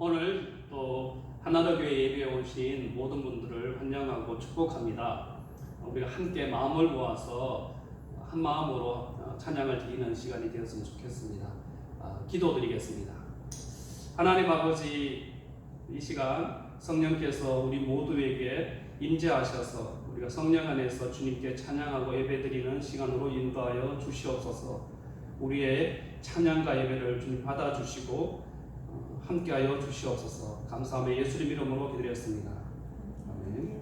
오늘 또 하나로교회 예배에 오신 모든 분들을 환영하고 축복합니다. 우리가 함께 마음을 모아서 한 마음으로 찬양을 드리는 시간이 되었으면 좋겠습니다. 기도드리겠습니다. 하나님 아버지, 이 시간 성령께서 우리 모두에게 임재하셔서 우리가 성령 안에서 주님께 찬양하고 예배드리는 시간으로 인도하여 주시옵소서. 우리의 찬양과 예배를 주님 받아주시고 함께하여 주시옵소서. 감사하며 예수님 이름으로 기도했습니다. 아멘.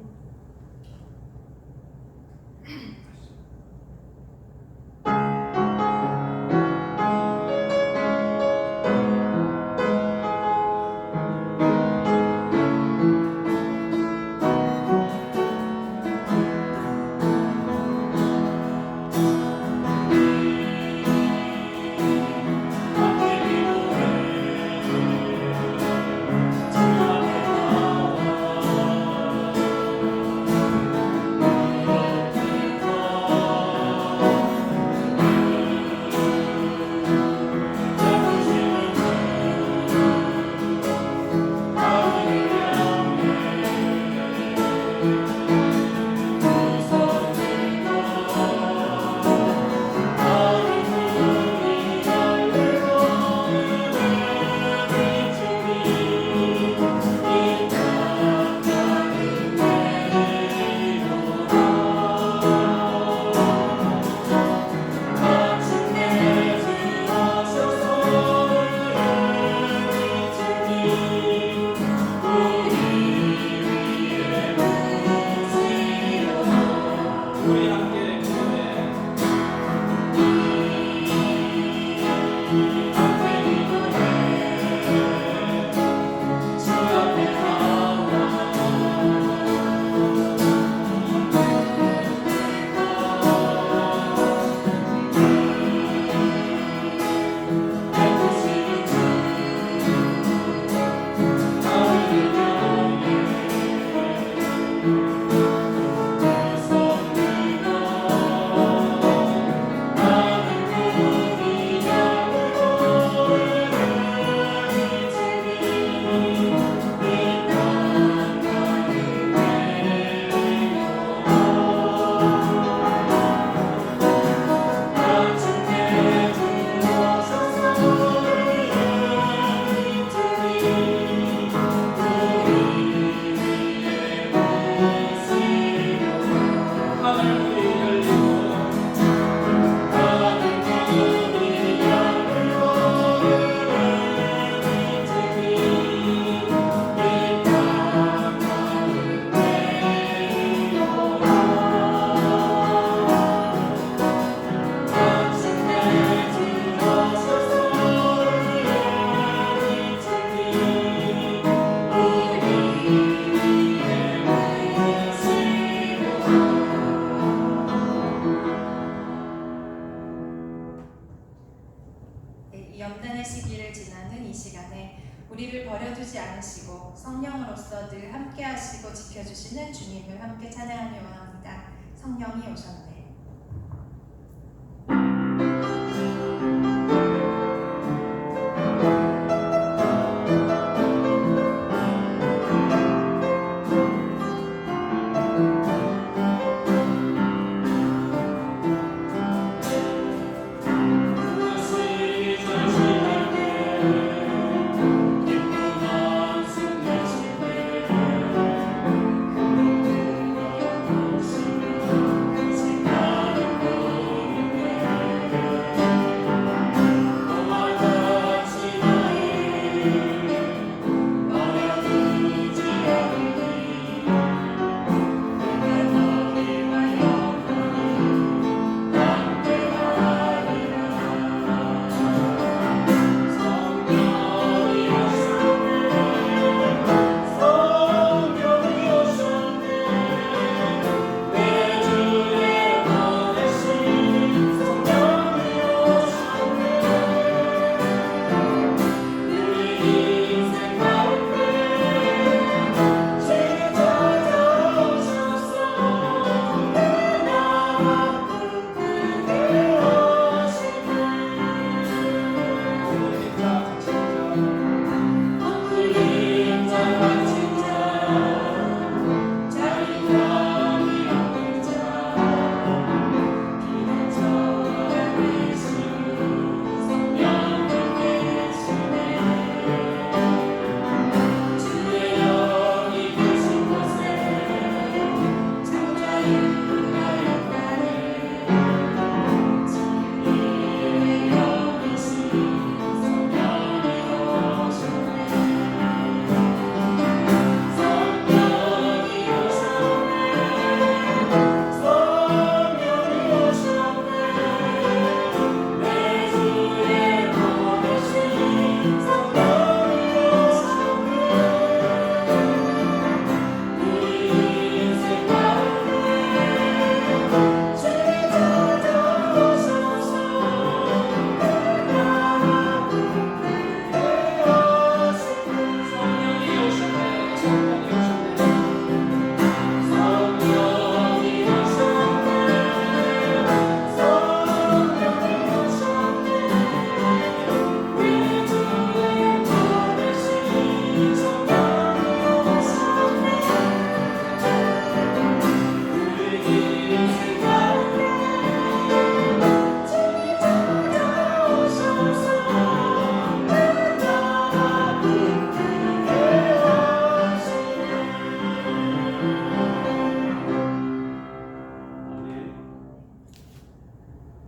염려의 시기를 지나는 이 시간에 우리를 버려두지 않으시고 성령으로서 늘 함께 하시고 지켜주시는 주님을 함께 찬양하며 합니다. 성령이 오셨네. 그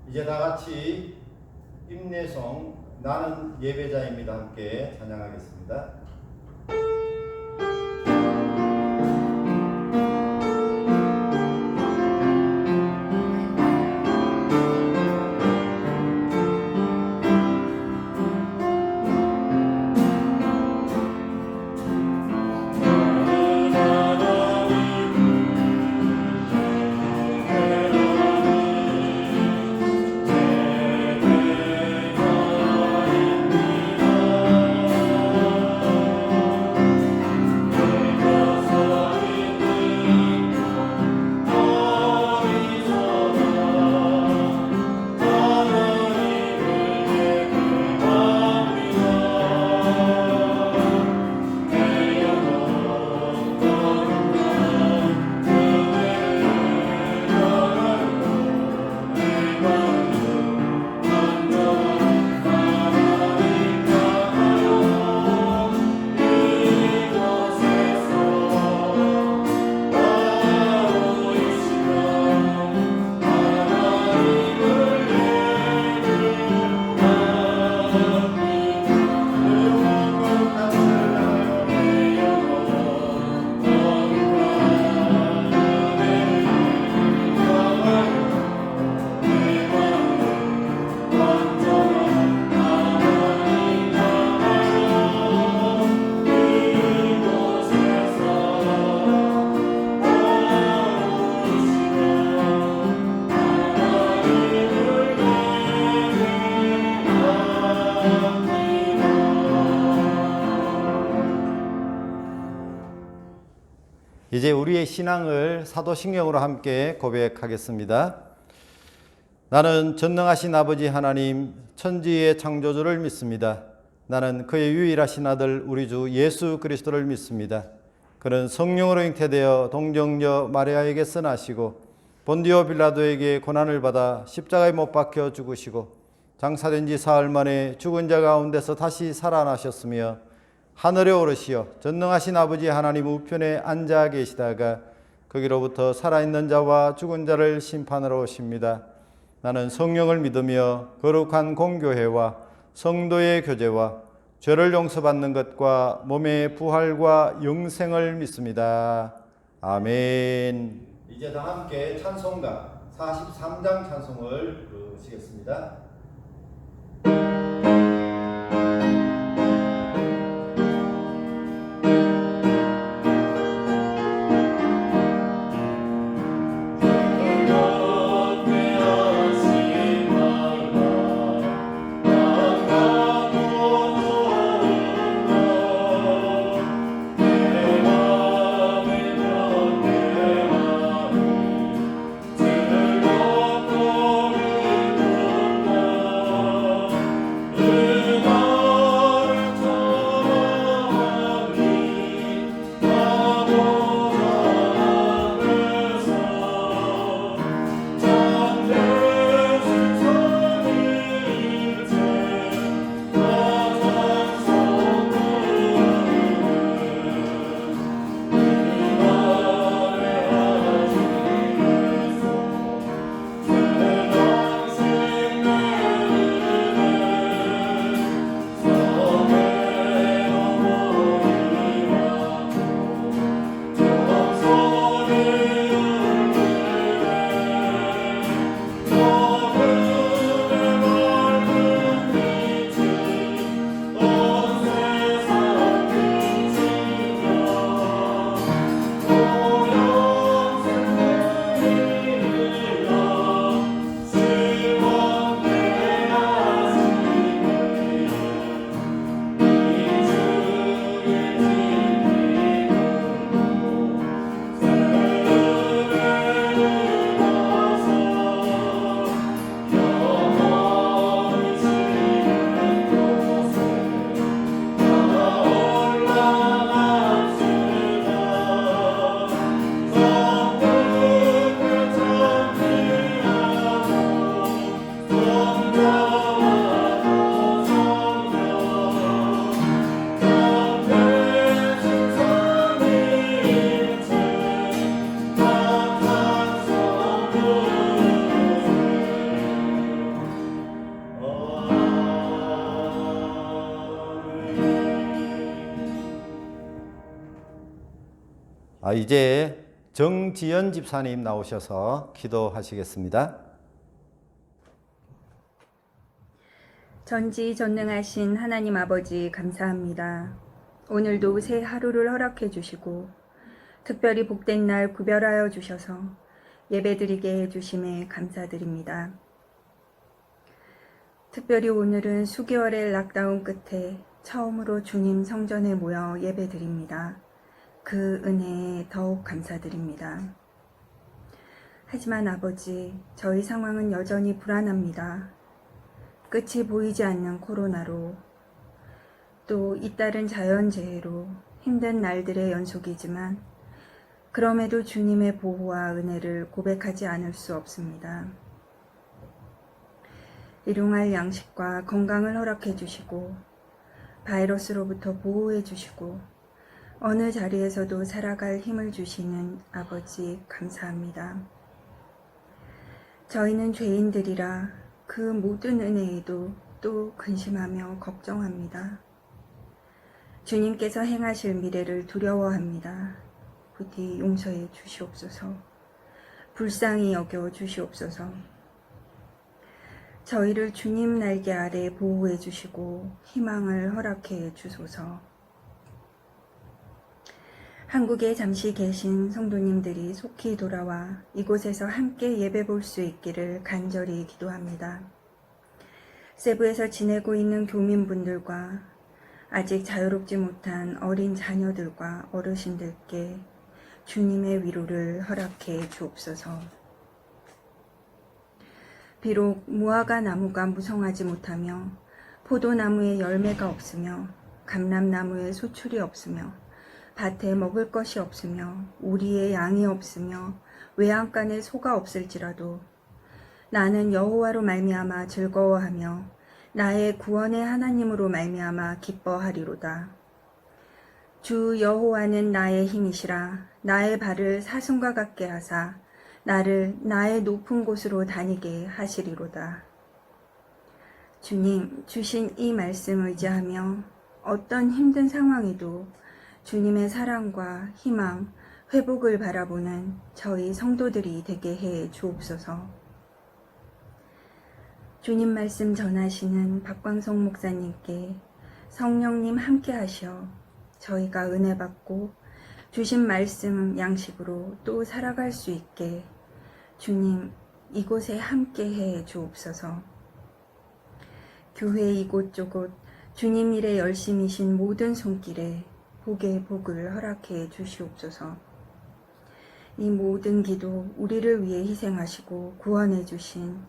이제 다 같이 임내성 나는 예배자입니다 함께 찬양하겠습니다. 이제 우리의 신앙을 사도신경으로 함께 고백하겠습니다. 나는 전능하신 아버지 하나님 천지의 창조주를 믿습니다. 나는 그의 유일하신 아들 우리 주 예수 그리스도를 믿습니다. 그는 성령으로 잉태되어 동정녀 마리아에게서 나시고 본디오 빌라도에게 고난을 받아 십자가에 못 박혀 죽으시고 장사된 지 사흘 만에 죽은 자 가운데서 다시 살아나셨으며 하늘에 오르시어 전능하신 아버지 하나님 우편에 앉아 계시다가 거기로부터 살아있는 자와 죽은 자를 심판하러 오십니다. 나는 성령을 믿으며 거룩한 공교회와 성도의 교제와 죄를 용서받는 것과 몸의 부활과 영생을 믿습니다. 아멘. 이제 다 함께 찬송가 43장 찬송을 부르시겠습니다. 이제 정지연 집사님 나오셔서 기도하시겠습니다. 전지전능하신 하나님 아버지 감사합니다. 오늘도 새 하루를 허락해 주시고 특별히 복된 날 구별하여 주셔서 예배드리게 해주심에 감사드립니다. 특별히 오늘은 수개월의 락다운 끝에 처음으로 주님 성전에 모여 예배드립니다. 그 은혜에 더욱 감사드립니다. 하지만 아버지, 저희 상황은 여전히 불안합니다. 끝이 보이지 않는 코로나로, 또 잇따른 자연재해로 힘든 날들의 연속이지만 그럼에도 주님의 보호와 은혜를 고백하지 않을 수 없습니다. 일용할 양식과 건강을 허락해 주시고 바이러스로부터 보호해 주시고 어느 자리에서도 살아갈 힘을 주시는 아버지 감사합니다. 저희는 죄인들이라 그 모든 은혜에도 또 근심하며 걱정합니다. 주님께서 행하실 미래를 두려워합니다. 부디 용서해 주시옵소서. 불쌍히 여겨 주시옵소서. 저희를 주님 날개 아래 보호해 주시고 희망을 허락해 주소서. 한국에 잠시 계신 성도님들이 속히 돌아와 이곳에서 함께 예배 볼 수 있기를 간절히 기도합니다. 세부에서 지내고 있는 교민분들과 아직 자유롭지 못한 어린 자녀들과 어르신들께 주님의 위로를 허락해 주옵소서. 비록 무화과 나무가 무성하지 못하며 포도나무에 열매가 없으며 감람나무에 소출이 없으며 밭에 먹을 것이 없으며 우리의 양이 없으며 외양간에 소가 없을지라도 나는 여호와로 말미암아 즐거워하며 나의 구원의 하나님으로 말미암아 기뻐하리로다. 주 여호와는 나의 힘이시라. 나의 발을 사슴과 같게 하사 나를 나의 높은 곳으로 다니게 하시리로다. 주님, 주신 이 말씀 의지하며 어떤 힘든 상황에도 주님의 사랑과 희망, 회복을 바라보는 저희 성도들이 되게 해 주옵소서. 주님 말씀 전하시는 박광성 목사님께 성령님 함께 하시어 저희가 은혜 받고 주신 말씀 양식으로 또 살아갈 수 있게 주님 이곳에 함께 해 주옵소서. 교회 이곳저곳 주님 일에 열심이신 모든 손길에 복의 복을 허락해 주시옵소서. 이 모든 기도 우리를 위해 희생하시고 구원해 주신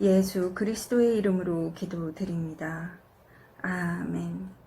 예수 그리스도의 이름으로 기도드립니다. 아멘.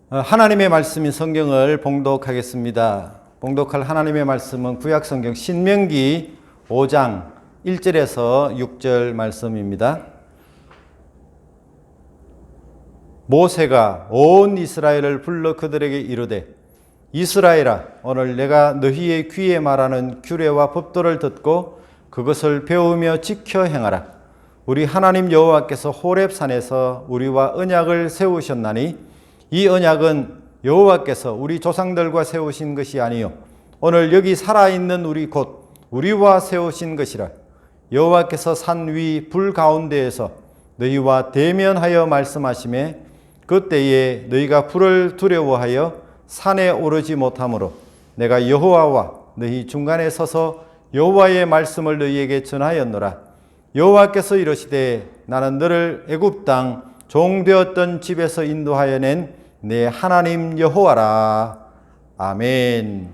하나님의 말씀인 성경을 봉독하겠습니다. 봉독할 하나님의 말씀은 구약성경 신명기 5장 1절에서 6절 말씀입니다. 모세가 온 이스라엘을 불러 그들에게 이르되 이스라엘아, 오늘 내가 너희의 귀에 말하는 규례와 법도를 듣고 그것을 배우며 지켜 행하라. 우리 하나님 여호와께서 호렙산에서 우리와 언약을 세우셨나니 이 언약은 여호와께서 우리 조상들과 세우신 것이 아니요 오늘 여기 살아있는 우리 곧 우리와 세우신 것이라. 여호와께서 산 위 불 가운데에서 너희와 대면하여 말씀하시매 그때에 너희가 불을 두려워하여 산에 오르지 못하므로 내가 여호와와 너희 중간에 서서 여호와의 말씀을 너희에게 전하였노라. 여호와께서 이르시되 나는 너를 애굽 땅 종되었던 집에서 인도하여 낸 내 하나님 여호와라. 아멘.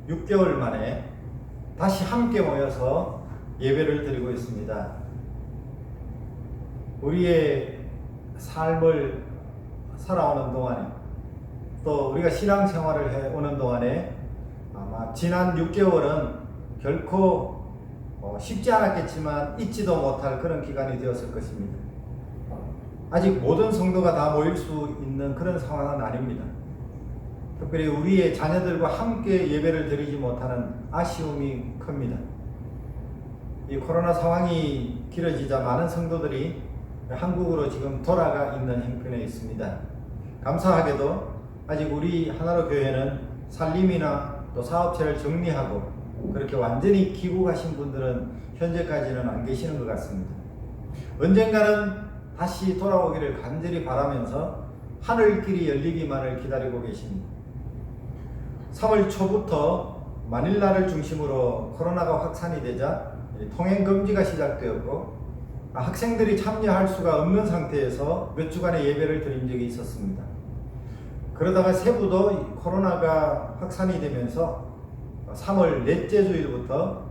6개월 만에 다시 함께 모여서 예배를 드리고 있습니다. 우리의 삶을 살아오는 동안에 또 우리가 신앙생활을 해오는 동안에 아마 지난 6개월은 결코 쉽지 않았겠지만 잊지도 못할 그런 기간이 되었을 것입니다. 아직 모든 성도가 다 모일 수 있는 그런 상황은 아닙니다. 특별히 우리의 자녀들과 함께 예배를 드리지 못하는 아쉬움이 큽니다. 이 코로나 상황이 길어지자 많은 성도들이 한국으로 지금 돌아가 있는 형편에 있습니다. 감사하게도 아직 우리 하나로 교회는 살림이나 또 사업체를 정리하고 그렇게 완전히 귀국하신 분들은 현재까지는 안 계시는 것 같습니다. 언젠가는 다시 돌아오기를 간절히 바라면서 하늘길이 열리기만을 기다리고 계십니다. 3월 초부터 마닐라를 중심으로 코로나가 확산이 되자 통행 금지가 시작되었고 학생들이 참여할 수가 없는 상태에서 몇 주간의 예배를 드린 적이 있었습니다. 그러다가 세부도 코로나가 확산이 되면서 3월 넷째 주일부터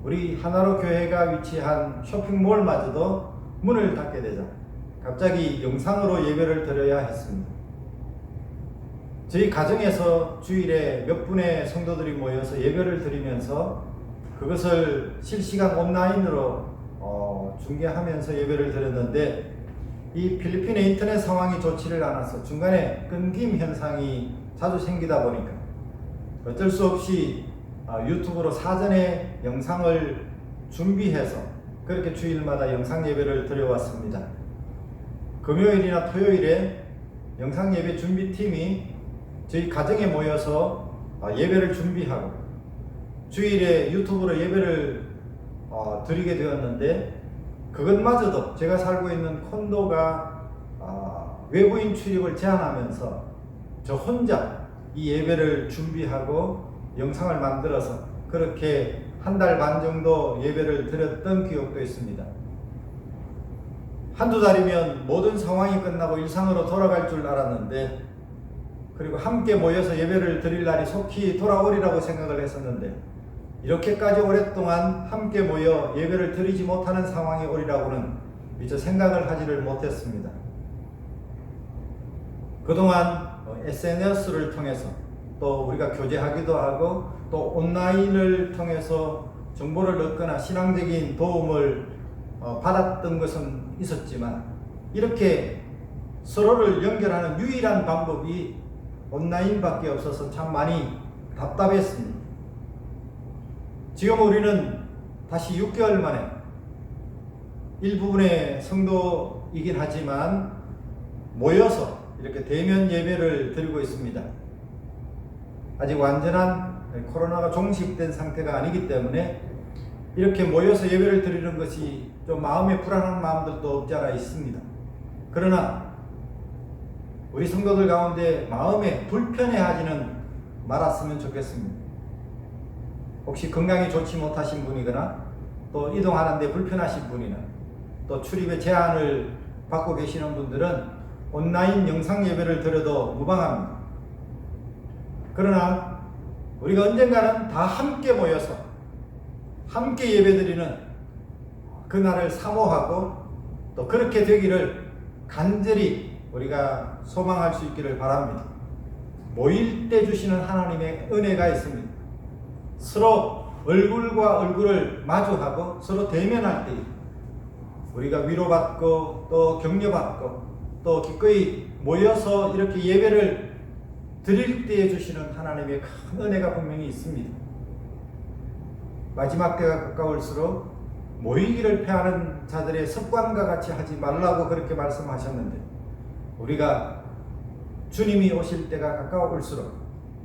우리 하나로 교회가 위치한 쇼핑몰마저도 문을 닫게 되자 갑자기 영상으로 예배를 드려야 했습니다. 저희 가정에서 주일에 몇 분의 성도들이 모여서 예배를 드리면서 그것을 실시간 온라인으로 중계하면서 예배를 드렸는데 이 필리핀의 인터넷 상황이 좋지를 않아서 중간에 끊김 현상이 자주 생기다 보니까 어쩔 수 없이 유튜브로 사전에 영상을 준비해서 그렇게 주일마다 영상 예배를 드려왔습니다. 금요일이나 토요일에 영상 예배 준비팀이 저희 가정에 모여서 예배를 준비하고 주일에 유튜브로 예배를 드리게 되었는데 그것마저도 제가 살고 있는 콘도가 외부인 출입을 제한하면서 저 혼자 이 예배를 준비하고 영상을 만들어서 그렇게 한 달 반 정도 예배를 드렸던 기억도 있습니다. 한두 달이면 모든 상황이 끝나고 일상으로 돌아갈 줄 알았는데 그리고 함께 모여서 예배를 드릴 날이 속히 돌아오리라고 생각을 했었는데 이렇게까지 오랫동안 함께 모여 예배를 드리지 못하는 상황이 오리라고는 미처 생각을 하지를 못했습니다. 그동안 SNS를 통해서 또 우리가 교제하기도 하고 또 온라인을 통해서 정보를 얻거나 신앙적인 도움을 받았던 것은 있었지만 이렇게 서로를 연결하는 유일한 방법이 온라인밖에 없어서 참 많이 답답했습니다. 지금 우리는 다시 6개월 만에 일부분의 성도이긴 하지만 모여서 이렇게 대면 예배를 드리고 있습니다. 아직 완전한 코로나가 종식된 상태가 아니기 때문에 이렇게 모여서 예배를 드리는 것이 좀 마음에 불안한 마음들도 없지 않아 있습니다. 그러나 우리 성도들 가운데 마음에 불편해하지는 말았으면 좋겠습니다. 혹시 건강이 좋지 못하신 분이거나 또 이동하는데 불편하신 분이나 또 출입에 제한을 받고 계시는 분들은 온라인 영상 예배를 드려도 무방합니다. 그러나 우리가 언젠가는 다 함께 모여서 함께 예배드리는 그날을 사모하고 또 그렇게 되기를 간절히 우리가 소망할 수 있기를 바랍니다. 모일 때 주시는 하나님의 은혜가 있습니다. 서로 얼굴과 얼굴을 마주하고 서로 대면할 때 우리가 위로받고 또 격려받고 또 기꺼이 모여서 이렇게 예배를 드릴 때에 주시는 하나님의 큰 은혜가 분명히 있습니다. 마지막 때가 가까울수록 모이기를 패하는 자들의 습관과 같이 하지 말라고 그렇게 말씀하셨는데 우리가 주님이 오실 때가 가까울수록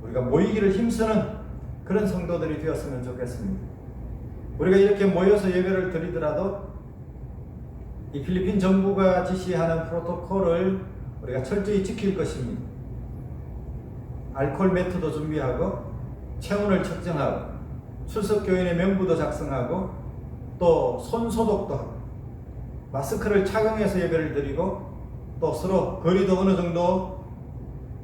우리가 모이기를 힘쓰는 그런 성도들이 되었으면 좋겠습니다. 우리가 이렇게 모여서 예배를 드리더라도 이 필리핀 정부가 지시하는 프로토콜을 우리가 철저히 지킬 것입니다. 알코올 매트도 준비하고 체온을 측정하고 출석교인의 명부도 작성하고 또 손소독도 하고 마스크를 착용해서 예배를 드리고 또 서로 거리도 어느 정도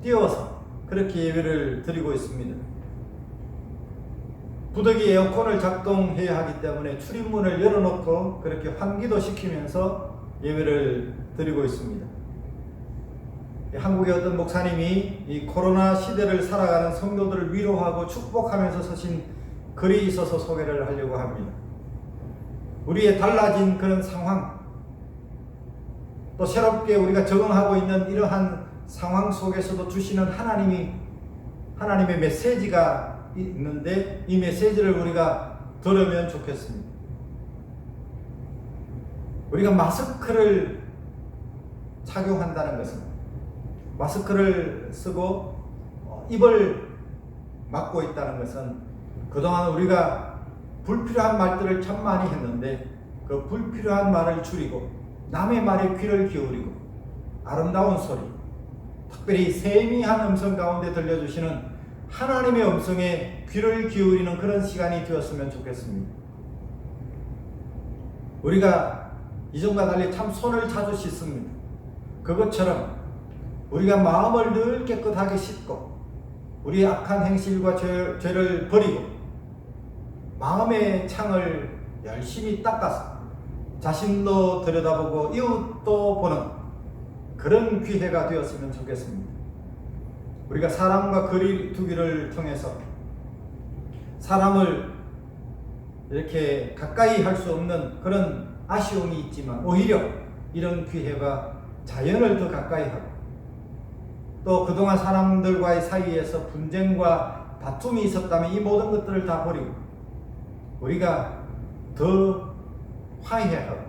띄워서 그렇게 예배를 드리고 있습니다. 부득이 에어컨을 작동해야 하기 때문에 출입문을 열어놓고 그렇게 환기도 시키면서 예배를 드리고 있습니다. 한국의 어떤 목사님이 이 코로나 시대를 살아가는 성도들을 위로하고 축복하면서 쓰신 글이 있어서 소개를 하려고 합니다. 우리의 달라진 그런 상황, 또 새롭게 우리가 적응하고 있는 이러한 상황 속에서도 주시는 하나님의 메시지가 있는데, 이 메시지를 우리가 들으면 좋겠습니다. 우리가 마스크를 착용한다는 것은, 마스크를 쓰고 입을 막고 있다는 것은, 그동안 우리가 불필요한 말들을 참 많이 했는데 그 불필요한 말을 줄이고 남의 말에 귀를 기울이고 아름다운 소리, 특별히 세미한 음성 가운데 들려주시는 하나님의 음성에 귀를 기울이는 그런 시간이 되었으면 좋겠습니다. 우리가 이전과 달리 참 손을 자주 씻습니다. 그것처럼 우리가 마음을 늘 깨끗하게 씻고 우리의 악한 행실과 죄를 버리고 마음의 창을 열심히 닦아서 자신도 들여다보고 이웃도 보는 그런 기회가 되었으면 좋겠습니다. 우리가 사람과 거리 두기를 통해서 사람을 이렇게 가까이 할 수 없는 그런 아쉬움이 있지만, 오히려 이런 기회가 자연을 더 가까이 하고, 또 그동안 사람들과의 사이에서 분쟁과 다툼이 있었다면 이 모든 것들을 다 버리고 우리가 더 화해하고,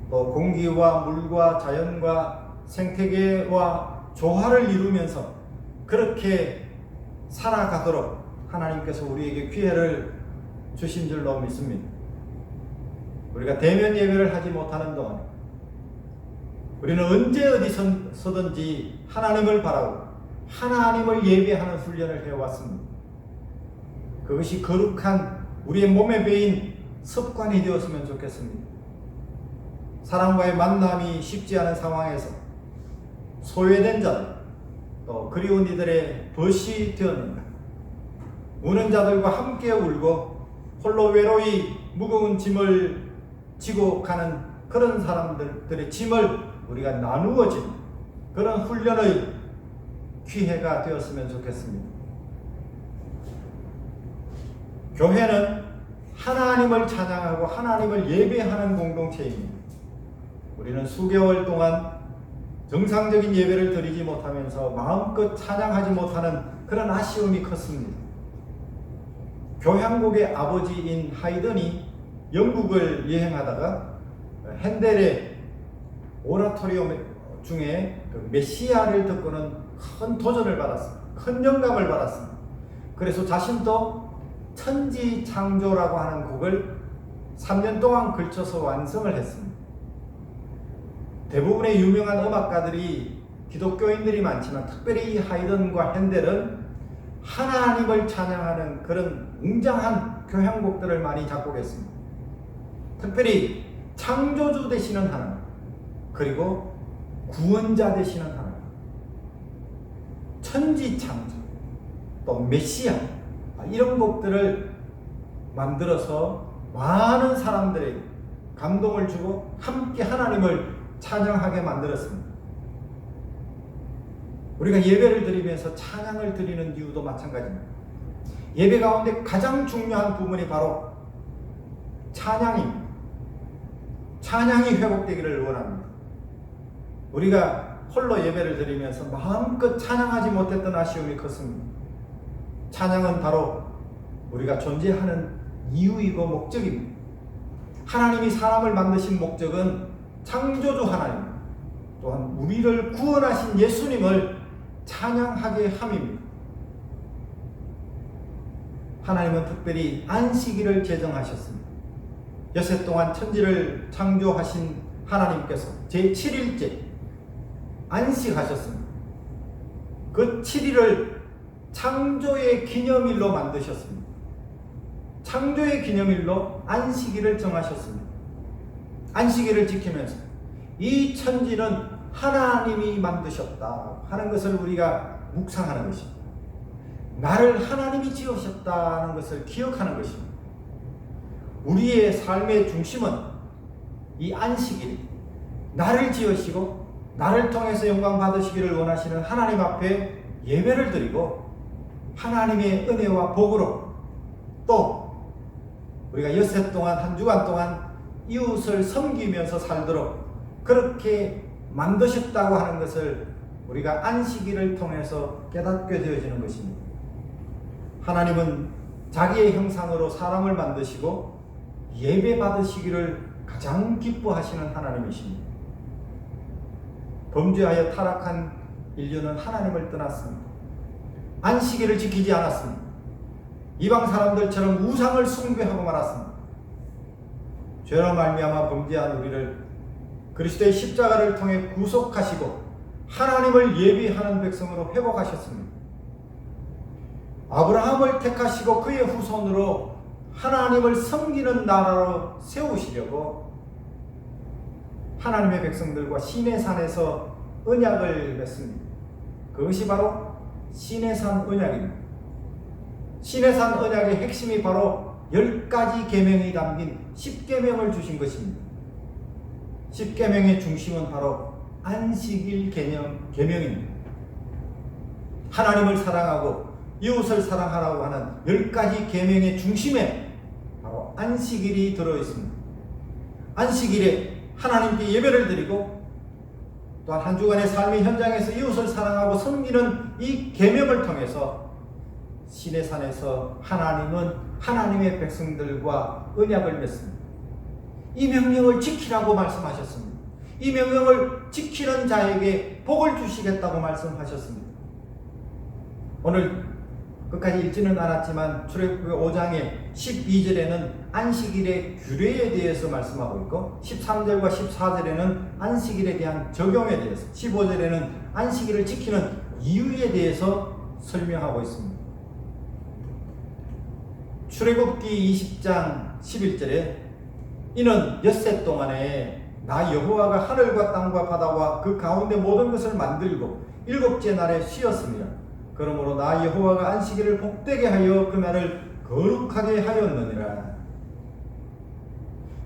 또 공기와 물과 자연과 생태계와 조화를 이루면서 그렇게 살아가도록 하나님께서 우리에게 기회를 주신 줄로 믿습니다. 우리가 대면 예배를 하지 못하는 동안 우리는 언제 어디서든지 하나님을 바라고 하나님을 예배하는 훈련을 해왔습니다. 그것이 거룩한 우리의 몸에 배인 습관이 되었으면 좋겠습니다. 사람과의 만남이 쉽지 않은 상황에서 소외된 자들, 또 그리운 이들의 벗이 되었는가, 우는 자들과 함께 울고 홀로 외로이 무거운 짐을 지고 가는 그런 사람들의 짐을 우리가 나누어지는 그런 훈련의 기회가 되었으면 좋겠습니다. 교회는 하나님을 찬양하고 하나님을 예배하는 공동체입니다. 우리는 수개월 동안 정상적인 예배를 드리지 못하면서 마음껏 찬양하지 못하는 그런 아쉬움이 컸습니다. 교향곡의 아버지인 하이든이 영국을 여행하다가 핸델의 오라토리움 중에 그 메시아를 듣고는 큰 도전을 받았습니다. 큰 영감을 받았습니다. 그래서 자신도 천지창조라고 하는 곡을 3년 동안 걸쳐서 완성을 했습니다. 대부분의 유명한 음악가들이 기독교인들이 많지만 특별히 이 하이든과 핸델은 하나님을 찬양하는 그런 웅장한 교향곡들을 많이 작곡했습니다. 특별히 창조주 되시는 하나님, 그리고 구원자 되시는 하나님, 천지창조, 또 메시아, 이런 곡들을 만들어서 많은 사람들에게 감동을 주고 함께 하나님을 찬양하게 만들었습니다. 우리가 예배를 드리면서 찬양을 드리는 이유도 마찬가지입니다. 예배 가운데 가장 중요한 부분이 바로 찬양입니다. 찬양이 회복되기를 원합니다. 우리가 홀로 예배를 드리면서 마음껏 찬양하지 못했던 아쉬움이 컸습니다. 찬양은 바로 우리가 존재하는 이유이고 목적입니다. 하나님이 사람을 만드신 목적은 창조주 하나님, 또한 우리를 구원하신 예수님을 찬양하게 함입니다. 하나님은 특별히 안식일을 제정하셨습니다. 여세 동안 천지를 창조하신 하나님께서 제7일째 안식하셨습니다. 그 7일을 창조의 기념일로 만드셨습니다. 창조의 기념일로 안식일을 정하셨습니다. 안식일을 지키면서 이 천지는 하나님이 만드셨다 하는 것을 우리가 묵상하는 것입니다. 나를 하나님이 지으셨다는 것을 기억하는 것입니다. 우리의 삶의 중심은 이 안식일, 나를 지으시고 나를 통해서 영광 받으시기를 원하시는 하나님 앞에 예배를 드리고 하나님의 은혜와 복으로 또 우리가 엿새 동안 한 주간 동안 이웃을 섬기면서 살도록 그렇게 만드셨다고 하는 것을 우리가 안식일을 통해서 깨닫게 되어지는 것입니다. 하나님은 자기의 형상으로 사람을 만드시고 예배 받으시기를 가장 기뻐하시는 하나님이십니다. 범죄하여 타락한 인류는 하나님을 떠났습니다. 안식일을 지키지 않았습니다. 이방 사람들처럼 우상을 숭배하고 말았습니다. 죄로 말미암아 범죄한 우리를 그리스도의 십자가를 통해 구속하시고 하나님을 예비하는 백성으로 회복하셨습니다. 아브라함을 택하시고 그의 후손으로 하나님을 섬기는 나라로 세우시려고 하나님의 백성들과 시내산에서 언약을 맺습니다. 그것이 바로 시내산 언약입니다. 시내산 언약의 핵심이 바로 10가지 계명이 담긴 10계명을 주신 것입니다. 10계명의 중심은 바로 안식일 계명입니다. 하나님을 사랑하고 이웃을 사랑하라고 하는 10가지 계명의 중심에 바로 안식일이 들어있습니다. 안식일에 하나님께 예배를 드리고 또한 한 주간의 삶의 현장에서 이웃을 사랑하고 섬기는 이 계명을 통해서 시내산에서 하나님은 하나님의 백성들과 언약을 맺습니다. 이 명령을 지키라고 말씀하셨습니다. 이 명령을 지키는 자에게 복을 주시겠다고 말씀하셨습니다. 오늘 끝까지 읽지는 않았지만 출애굽기 5장의 12절에는 안식일의 규례에 대해서 말씀하고 있고 13절과 14절에는 안식일에 대한 적용에 대해서 15절에는 안식일을 지키는 이유에 대해서 설명하고 있습니다. 출애굽기 20장 11절에 이는 엿새 동안에 나 여호와가 하늘과 땅과 바다와 그 가운데 모든 것을 만들고 일곱째 날에 쉬었습니다. 그러므로 나 여호와가 안식일을 복되게 하여 그 날을 거룩하게 하였느니라.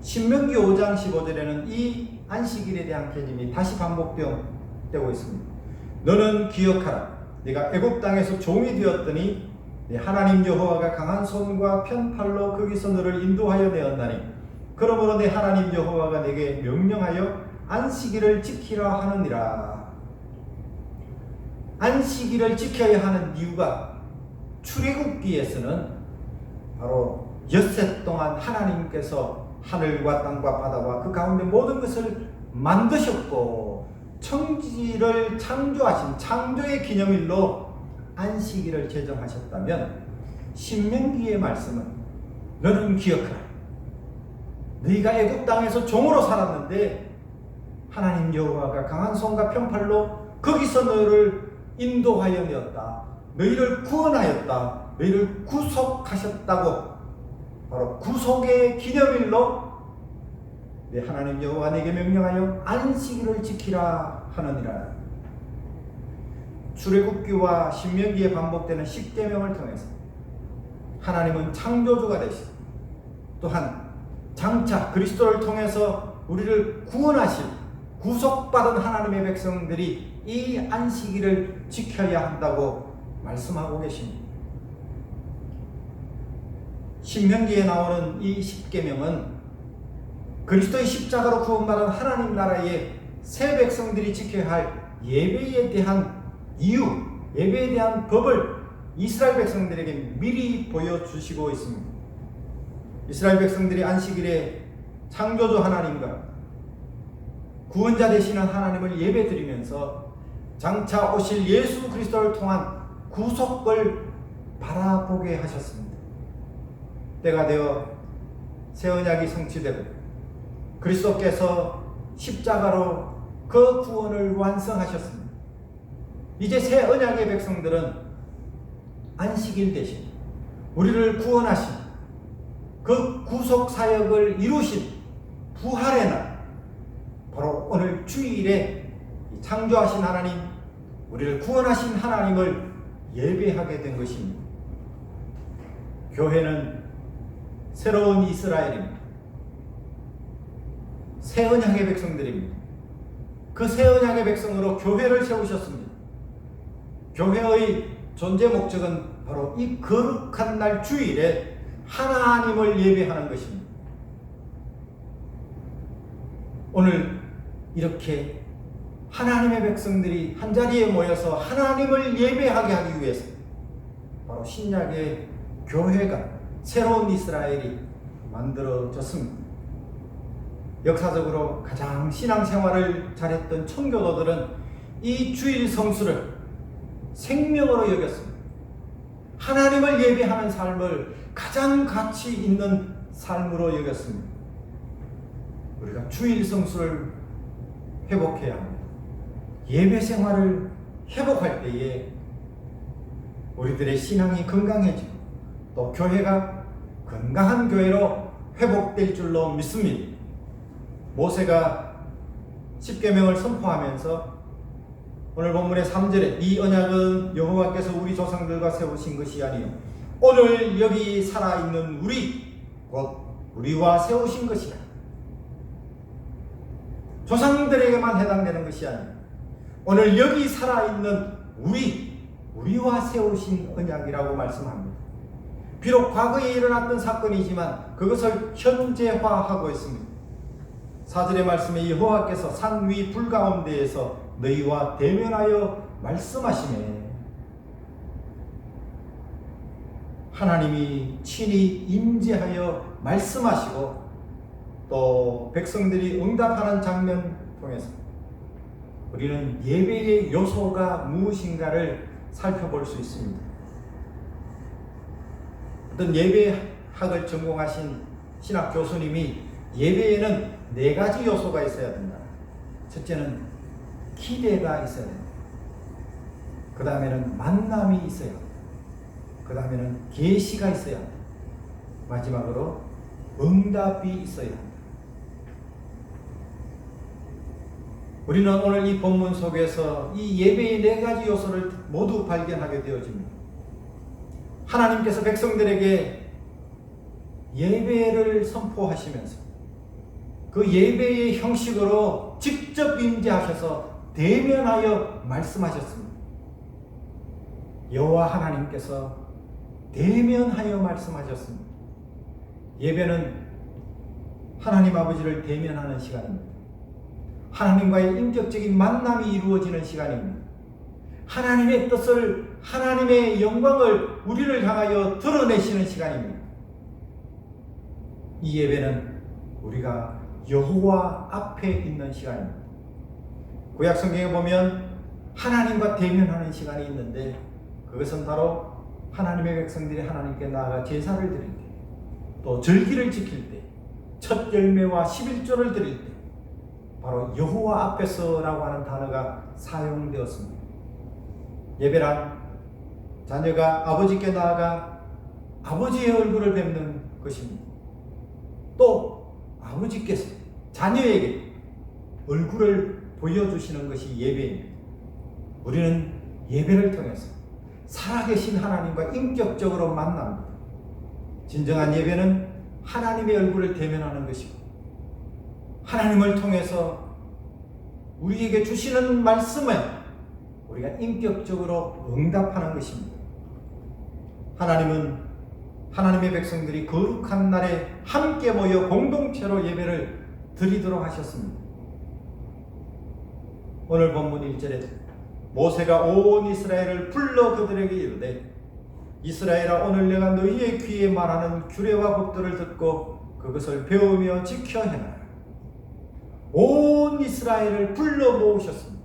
신명기 5장 15절에는 이 안식일에 대한 개념이 다시 반복되고 있습니다. 너는 기억하라. 네가 애굽 땅에서 종이 되었더니 네 하나님 여호와가 강한 손과 편팔로 거기서 너를 인도하여 내었나니 그러므로 내 하나님 여호와가 네게 명령하여 안식일을 지키라 하느니라. 안식일을 지켜야 하는 이유가 출애굽기에서는 바로 엿새 동안 하나님께서 하늘과 땅과 바다와 그 가운데 모든 것을 만드셨고 천지를 창조하신 창조의 기념일로 안식일을 제정하셨다면 신명기의 말씀은 너는 기억하라. 너희가 애굽 땅에서 종으로 살았는데 하나님 여호와가 강한 손과 편팔로 거기서 너를 인도하여 내었다. 너희를 구원하였다. 너희를 구속하셨다고 바로 구속의 기념일로 내 하나님 여호와 내게 명령하여 안식일을 지키라 하느니라. 출애굽기와 신명기에 반복되는 10계명을 통해서 하나님은 창조주가 되시고 또한 장차 그리스도를 통해서 우리를 구원하실 구속받은 하나님의 백성들이 이 안식일을 지켜야 한다고 말씀하고 계십니다. 신명기에 나오는 이 10계명은 그리스도의 십자가로 구원받은 하나님 나라의 새 백성들이 지켜야 할 예배에 대한 이유, 예배에 대한 법을 이스라엘 백성들에게 미리 보여주시고 있습니다. 이스라엘 백성들이 안식일에 창조주 하나님과 구원자 되시는 하나님을 예배드리면서 장차 오실 예수 그리스도를 통한 구속을 바라보게 하셨습니다. 때가 되어 새 언약이 성취되고 그리스도께서 십자가로 그 구원을 완성하셨습니다. 이제 새 언약의 백성들은 안식일 대신 우리를 구원하신 그 구속 사역을 이루신 부활의 날, 바로 오늘 주일에 창조하신 하나님, 우리를 구원하신 하나님을 예배하게 된 것입니다. 교회는 새로운 이스라엘입니다. 새 언약의 백성들입니다. 그 새 언약의 백성으로 교회를 세우셨습니다. 교회의 존재 목적은 바로 이 거룩한 날 주일에 하나님을 예배하는 것입니다. 오늘 이렇게 하나님의 백성들이 한자리에 모여서 하나님을 예배하게 하기 위해서 바로 신약의 교회가 새로운 이스라엘이 만들어졌습니다. 역사적으로 가장 신앙생활을 잘했던 청교도들은 이 주일 성수를 생명으로 여겼습니다. 하나님을 예배하는 삶을 가장 가치 있는 삶으로 여겼습니다. 우리가 주일 성수를 회복해야 합니다. 예배 생활을 회복할 때에 우리들의 신앙이 건강해지고 또 교회가 건강한 교회로 회복될 줄로 믿습니다. 모세가 십계명을 선포하면서 오늘 본문의 3절에 이 언약은 여호와께서 우리 조상들과 세우신 것이 아니요 오늘 여기 살아있는 우리 곧 우리와 세우신 것이라. 조상들에게만 해당되는 것이 아니요 오늘 여기 살아있는 우리와 세우신 언약이라고 말씀합니다. 비록 과거에 일어났던 사건이지만 그것을 현재화하고 있습니다. 4절의 말씀에 여호와께서 산 위 불 가운데에서 너희와 대면하여 말씀하시매 하나님이 친히 임재하여 말씀하시고 또 백성들이 응답하는 장면 통해서 우리는 예배의 요소가 무엇인가를 살펴볼 수 있습니다. 어떤 예배학을 전공하신 신학 교수님이 예배에는 4가지 요소가 있어야 된다. 첫째는 기대가 있어야 된다. 그 다음에는 만남이 있어야 된다. 그 다음에는 계시가 있어야 한다. 마지막으로 응답이 있어야 한다. 우리는 오늘 이 본문 속에서 이 예배의 4가지 요소를 모두 발견하게 되어집니다. 하나님께서 백성들에게 예배를 선포하시면서 그 예배의 형식으로 직접 임재하셔서 대면하여 말씀하셨습니다. 여호와 하나님께서 대면하여 말씀하셨습니다. 예배는 하나님 아버지를 대면하는 시간입니다. 하나님과의 인격적인 만남이 이루어지는 시간입니다. 하나님의 뜻을, 하나님의 영광을 우리를 향하여 드러내시는 시간입니다. 이 예배는 우리가 여호와 앞에 있는 시간입니다. 구약 성경에 보면 하나님과 대면하는 시간이 있는데 그것은 바로 하나님의 백성들이 하나님께 나아가 제사를 드릴 때, 또 절기를 지킬 때, 첫 열매와 11조를 드릴 때 바로 여호와 앞에서라고 하는 단어가 사용되었습니다. 예배란 자녀가 아버지께 나아가 아버지의 얼굴을 뵙는 것입니다. 또 아버지께서 자녀에게 얼굴을 보여주시는 것이 예배입니다. 우리는 예배를 통해서 살아계신 하나님과 인격적으로 만납니다. 진정한 예배는 하나님의 얼굴을 대면하는 것이고 하나님을 통해서 우리에게 주시는 말씀에 우리가 인격적으로 응답하는 것입니다. 하나님은 하나님의 백성들이 거룩한 날에 함께 모여 공동체로 예배를 드리도록 하셨습니다. 오늘 본문 1절에 모세가 온 이스라엘을 불러 그들에게 이르되 이스라엘아 오늘 내가 너희의 귀에 말하는 규례와 법도를 듣고 그것을 배우며 지켜 행하라. 온 이스라엘을 불러 모으셨습니다.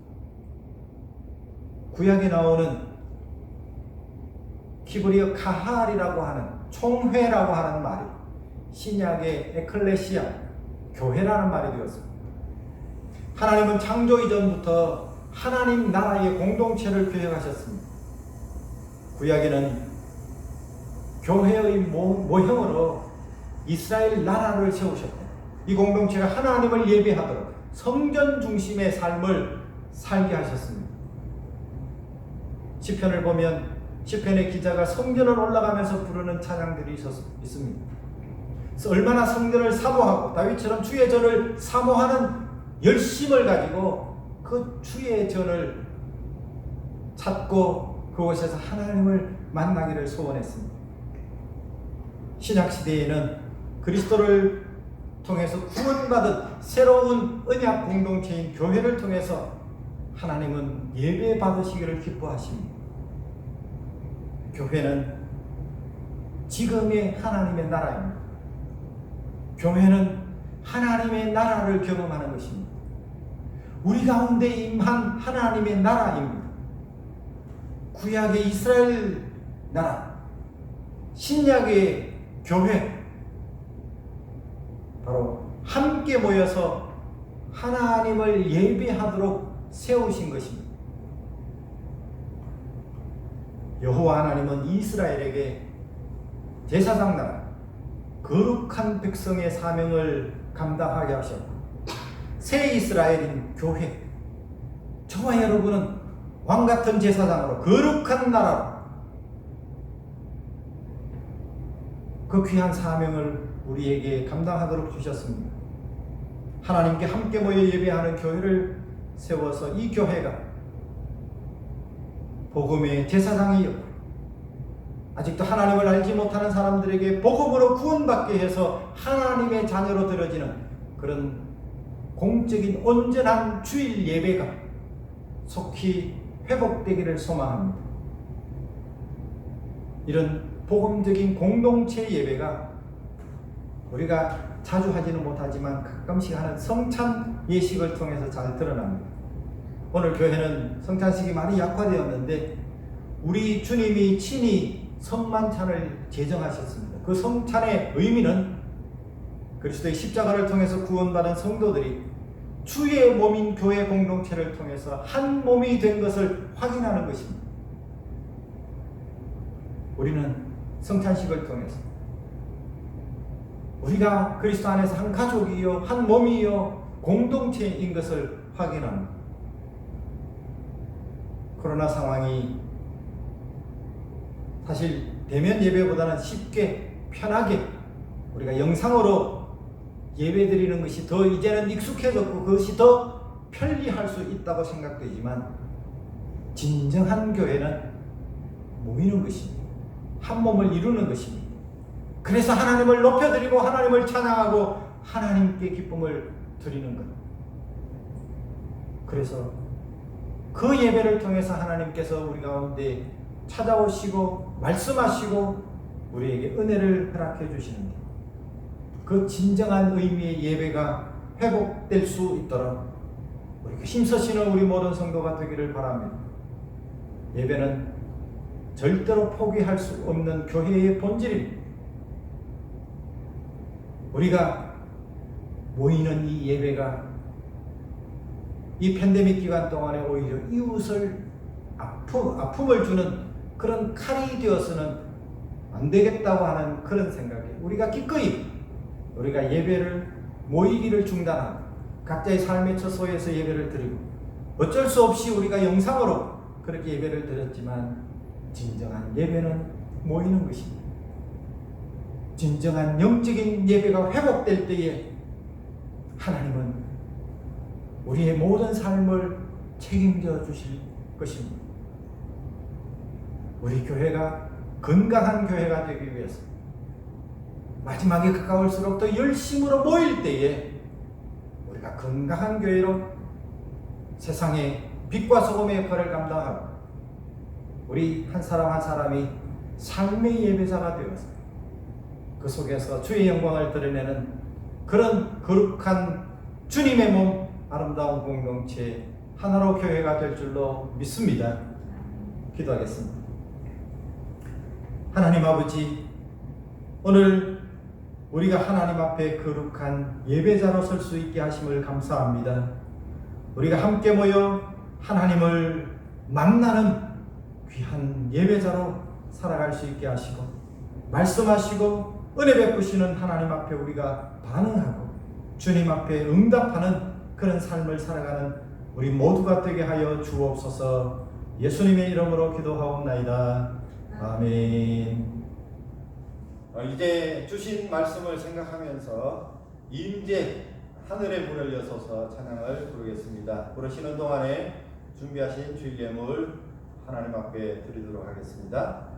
구약에 나오는 히브리어 카할이라고 하는 총회라고 하는 말이 신약의 에클레시아, 교회라는 말이 되었습니다. 하나님은 창조 이전부터 하나님 나라의 공동체를 계획하셨습니다. 구약에는 교회의 모형으로 이스라엘 나라를 세우셨다. 이 공동체가 하나님을 예배하도록 성전 중심의 삶을 살게 하셨습니다. 시편을 보면 시편의 기자가 성전을 올라가면서 부르는 찬양들이 있습니다. 그래서 얼마나 성전을 사모하고 다윗처럼 주의 전을 사모하는 열심을 가지고 그 주의 전을 찾고 그곳에서 하나님을 만나기를 소원했습니다. 신약시대에는 그리스도를 통해서 구원받은 새로운 언약 공동체인 교회를 통해서 하나님은 예배 받으시기를 기뻐하십니다. 교회는 지금의 하나님의 나라입니다. 교회는 하나님의 나라를 경험하는 것입니다. 우리 가운데 임한 하나님의 나라입니다. 구약의 이스라엘 나라, 신약의 교회, 바로 함께 모여서 하나님을 예배하도록 세우신 것입니다. 여호와 하나님은 이스라엘에게 제사장 나라, 거룩한 백성의 사명을 감당하게 하셨고, 새 이스라엘인 교회, 저와 여러분은 왕같은 제사장으로 거룩한 나라로 그 귀한 사명을 우리에게 감당하도록 주셨습니다. 하나님께 함께 모여 예배하는 교회를 세워서 이 교회가 복음의 제사장이요, 아직도 하나님을 알지 못하는 사람들에게 복음으로 구원받게 해서 하나님의 자녀로 들어지는 그런 공적인 온전한 주일 예배가 속히 회복되기를 소망합니다. 이런 복음적인 공동체 예배가 우리가 자주 하지는 못하지만 가끔씩 하는 성찬 예식을 통해서 잘 드러납니다. 오늘 교회는 성찬식이 많이 약화되었는데 우리 주님이 친히 성만찬을 제정하셨습니다. 그 성찬의 의미는 그리스도의 십자가를 통해서 구원받은 성도들이 주의 몸인 교회 공동체를 통해서 한 몸이 된 것을 확인하는 것입니다. 우리는 성찬식을 통해서 우리가 그리스도 안에서 한 가족이요, 한 몸이요, 공동체인 것을 확인합니다. 코로나 상황이 사실 대면 예배보다는 쉽게 편하게 우리가 영상으로 예배 드리는 것이 더 이제는 익숙해졌고 그것이 더 편리할 수 있다고 생각되지만, 진정한 교회는 모이는 것입니다. 한 몸을 이루는 것입니다. 그래서 하나님을 높여드리고 하나님을 찬양하고 하나님께 기쁨을 드리는 것. 그래서 그 예배를 통해서 하나님께서 우리 가운데 찾아오시고 말씀하시고 우리에게 은혜를 허락해 주시는 것. 그 진정한 의미의 예배가 회복될 수 있도록 우리 힘쓰시는 우리 모든 성도가 되기를 바랍니다. 예배는 절대로 포기할 수 없는 교회의 본질입니다. 우리가 모이는 이 예배가 이 팬데믹 기간 동안에 오히려 이웃을 아픔을 주는 그런 칼이 되어서는 안 되겠다고 하는 그런 생각에 우리가 기꺼이 우리가 예배를 모이기를 중단하고 각자의 삶의 처소에서 예배를 드리고, 어쩔 수 없이 우리가 영상으로 그렇게 예배를 드렸지만 진정한 예배는 모이는 것입니다. 진정한 영적인 예배가 회복될 때에 하나님은 우리의 모든 삶을 책임져 주실 것입니다. 우리 교회가 건강한 교회가 되기 위해서 마지막에 가까울수록 더 열심으로 모일 때에 우리가 건강한 교회로 세상의 빛과 소금의 역할을 감당하고 우리 한 사람 한 사람이 삶의 예배자가 되어서 그 속에서 주의 영광을 드러내는 그런 거룩한 주님의 몸, 아름다운 공동체 하나로 교회가 될 줄로 믿습니다. 기도하겠습니다. 하나님 아버지, 오늘 우리가 하나님 앞에 거룩한 예배자로 설 수 있게 하심을 감사합니다. 우리가 함께 모여 하나님을 만나는 귀한 예배자로 살아갈 수 있게 하시고 말씀하시고 은혜 베푸시는 하나님 앞에 우리가 반응하고 주님 앞에 응답하는 그런 삶을 살아가는 우리 모두가 되게 하여 주옵소서. 예수님의 이름으로 기도하옵나이다. 아멘. 이제 주신 말씀을 생각하면서 임재 하늘의 문을 여서서 찬양을 부르겠습니다. 부르시는 동안에 준비하신 주일 예물 하나님 앞에 드리도록 하겠습니다.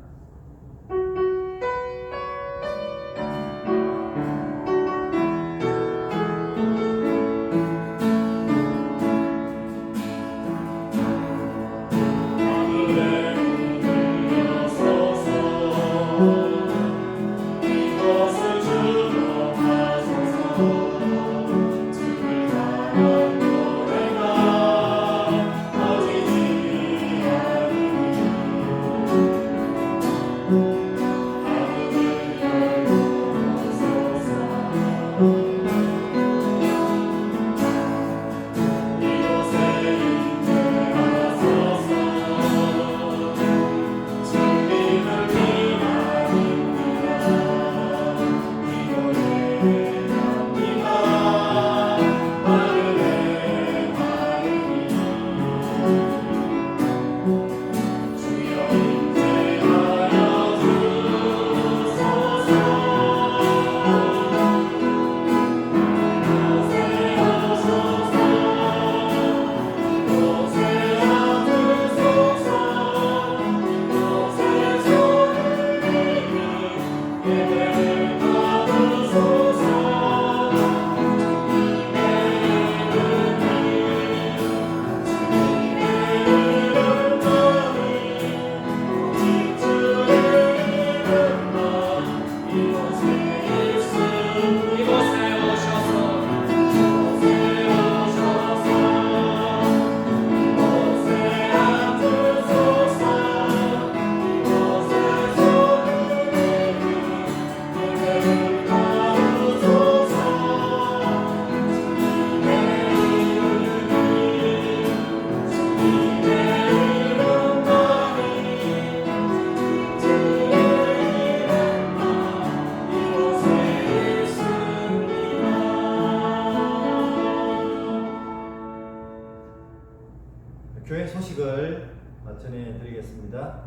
교회 소식을 전해드리겠습니다.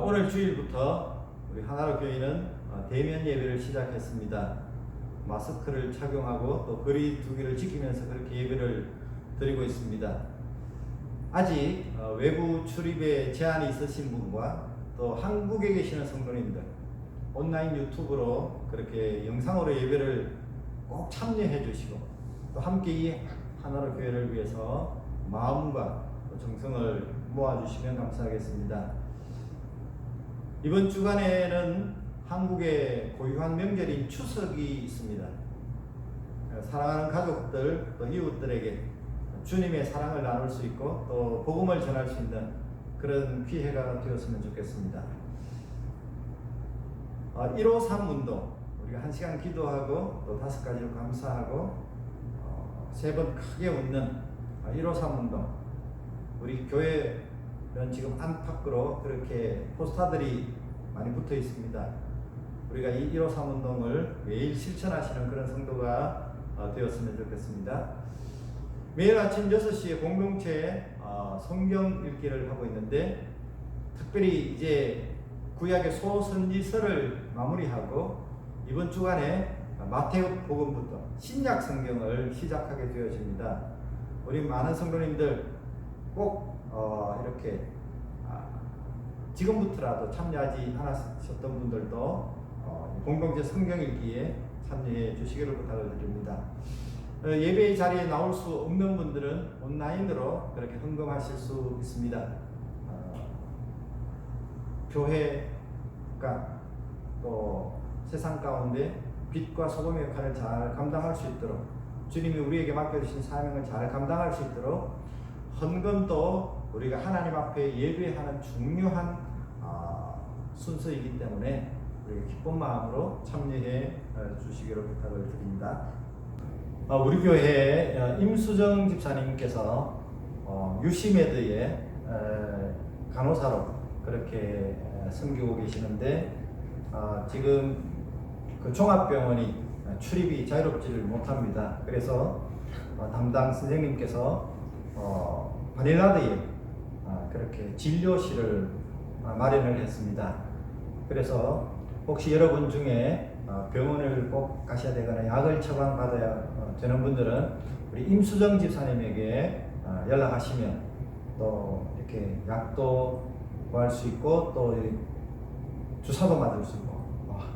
오늘 주일부터 우리 하나로 교회는 대면 예배를 시작했습니다. 마스크를 착용하고 또 거리 두기를 지키면서 그렇게 예배를 드리고 있습니다. 아직 외부 출입에 제한이 있으신 분과 또 한국에 계시는 성도님들 온라인 유튜브로 그렇게 영상으로 예배를 꼭 참여해 주시고 또 함께 이 하나로 교회를 위해서 마음과 정성을 모아주시면 감사하겠습니다. 이번 주간에는 한국의 고유한 명절인 추석이 있습니다. 사랑하는 가족들 또 이웃들에게 주님의 사랑을 나눌 수 있고 또 복음을 전할 수 있는 그런 기회가 되었으면 좋겠습니다. 153 운동 우리가 1시간 기도하고 또 5가지로 감사하고 3번 크게 웃는 153 운동 우리 교회는 지금 안팎으로 그렇게 포스터들이 많이 붙어 있습니다. 우리가 이 153 운동을 매일 실천하시는 그런 성도가 되었으면 좋겠습니다. 매일 아침 6시에 공동체 성경 읽기를 하고 있는데 특별히 이제 구약의 소선지서를 마무리하고 이번 주간에 마태복음부터 신약 성경을 시작하게 되어집니다. 우리 많은 성도님들 꼭 이렇게 지금부터라도 참여하지 않았었던 분들도 공동체 성경 읽기에 참여해 주시기를 부탁을 드립니다. 예배의 자리에 나올 수 없는 분들은 온라인으로 그렇게 헌금하실 수 있습니다. 교회가 또 세상 가운데 빛과 소금의 역할을 잘 감당할 수 있도록 주님이 우리에게 맡겨주신 사명을 잘 감당할 수 있도록 헌금도 우리가 하나님 앞에 예배하는 중요한 순서이기 때문에 우리가 기쁜 마음으로 참여해 주시기를 부탁을 드립니다. 우리 교회 임수정 집사님께서 유시메드에 간호사로 그렇게 섬기고 계시는데 지금 그 종합병원이 출입이 자유롭지를 못합니다. 그래서 담당 선생님께서 바닐라드에 그렇게 진료실을 마련을 했습니다. 그래서 혹시 여러분 중에 병원을 꼭 가셔야 되거나 약을 처방받아야 되는 분들은 우리 임수정 집사님에게 연락하시면 또 이렇게 약도 구할 수 있고 또 주사도 맞을 수 있고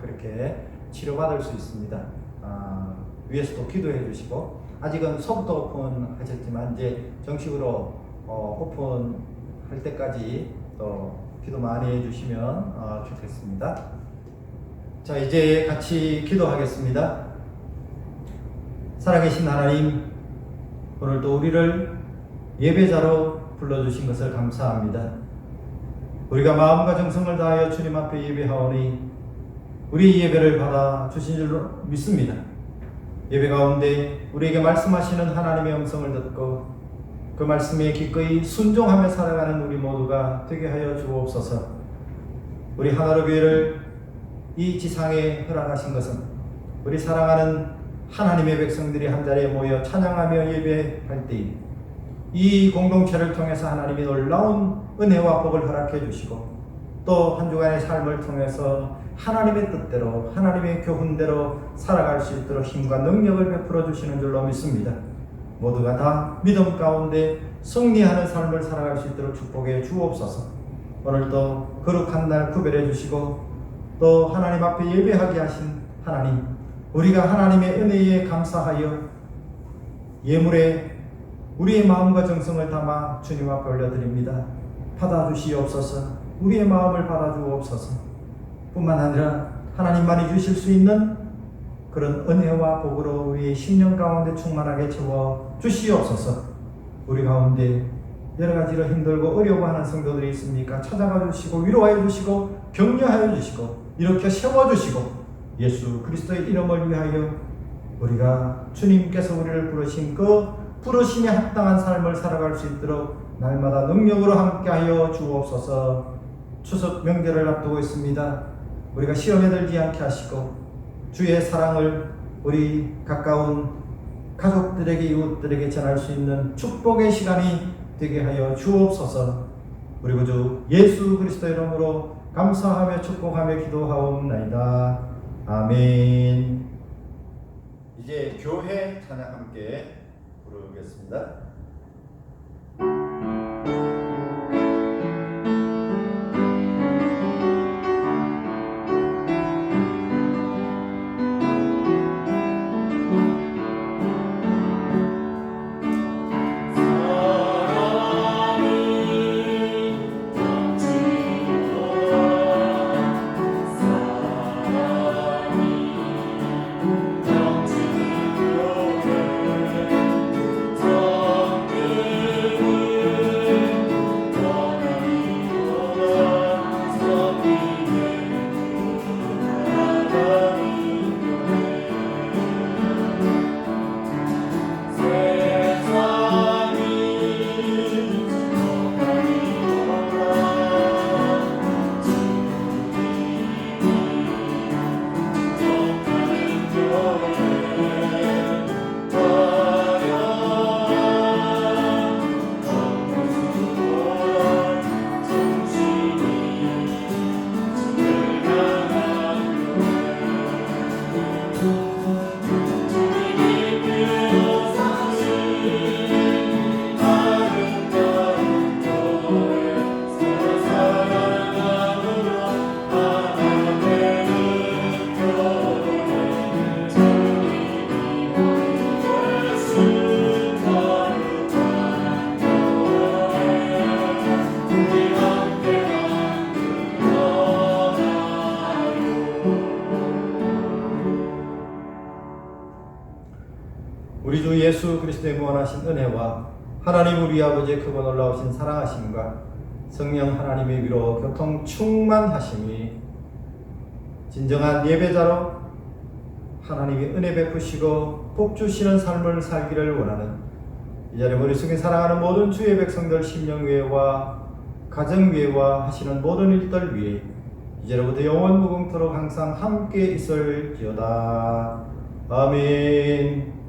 그렇게 치료받을 수 있습니다. 위에서도 기도해 주시고, 아직은 소프트 오픈 하셨지만 이제 정식으로 오픈할 때까지 또 기도 많이 해주시면 좋겠습니다. 자, 이제 같이 기도하겠습니다. 살아계신 하나님, 오늘도 우리를 예배자로 불러주신 것을 감사합니다. 우리가 마음과 정성을 다하여 주님 앞에 예배하오니 우리 예배를 받아 주신 줄로 믿습니다. 예배 가운데 우리에게 말씀하시는 하나님의 음성을 듣고 그 말씀에 기꺼이 순종하며 살아가는 우리 모두가 되게 하여 주옵소서. 우리 하나로 교회를 이 지상에 허락하신 것은 우리 사랑하는 하나님의 백성들이 한자리에 모여 찬양하며 예배할 때 이 공동체를 통해서 하나님이 놀라운 은혜와 복을 허락해 주시고 또 한 주간의 삶을 통해서 하나님의 뜻대로 하나님의 교훈대로 살아갈 수 있도록 힘과 능력을 베풀어 주시는 줄로 믿습니다. 모두가 다 믿음 가운데 승리하는 삶을 살아갈 수 있도록 축복해 주옵소서. 오늘도 거룩한 날 구별해 주시고 또 하나님 앞에 예배하게 하신 하나님, 우리가 하나님의 은혜에 감사하여 예물에 우리의 마음과 정성을 담아 주님 앞에 올려드립니다. 받아주시옵소서. 우리의 마음을 받아주옵소서. 뿐만 아니라 하나님만이 주실 수 있는 그런 은혜와 복으로 우리의 심령 가운데 충만하게 채워 주시옵소서. 우리 가운데 여러 가지로 힘들고 어려워하는 성도들이 있습니까? 찾아가 주시고 위로하여 주시고 격려하여 주시고 이렇게 세워주시고 예수 그리스도의 이름을 위하여 우리가 주님께서 우리를 부르신 그 부르심에 합당한 삶을 살아갈 수 있도록 날마다 능력으로 함께하여 주옵소서. 추석 명절을 앞두고 있습니다. 우리가 시험에 들지 않게 하시고 주의 사랑을 우리 가까운 가족들에게 이웃들에게 전할 수 있는 축복의 시간이 되게 하여 주옵소서. 우리 구주 예수 그리스도의 이름으로 감사하며 축복하며 기도하옵나이다. 아멘. 이제 교회 찬양 함께 부르겠습니다. 우리 주 예수 그리스도의 무한하신 은혜와 하나님 우리 아버지의 크고 놀라우신 사랑하심과 성령 하나님의 위로 교통 충만하심이 진정한 예배자로 하나님의 은혜 베푸시고 복 주시는 삶을 살기를 원하는 이 자리에 머릿속에 사랑하는 모든 주의 백성들 심령 위에와 가정 위에와 하시는 모든 일들 위에 이제로부터 영원 무궁토록 항상 함께 있을지어다. 아멘.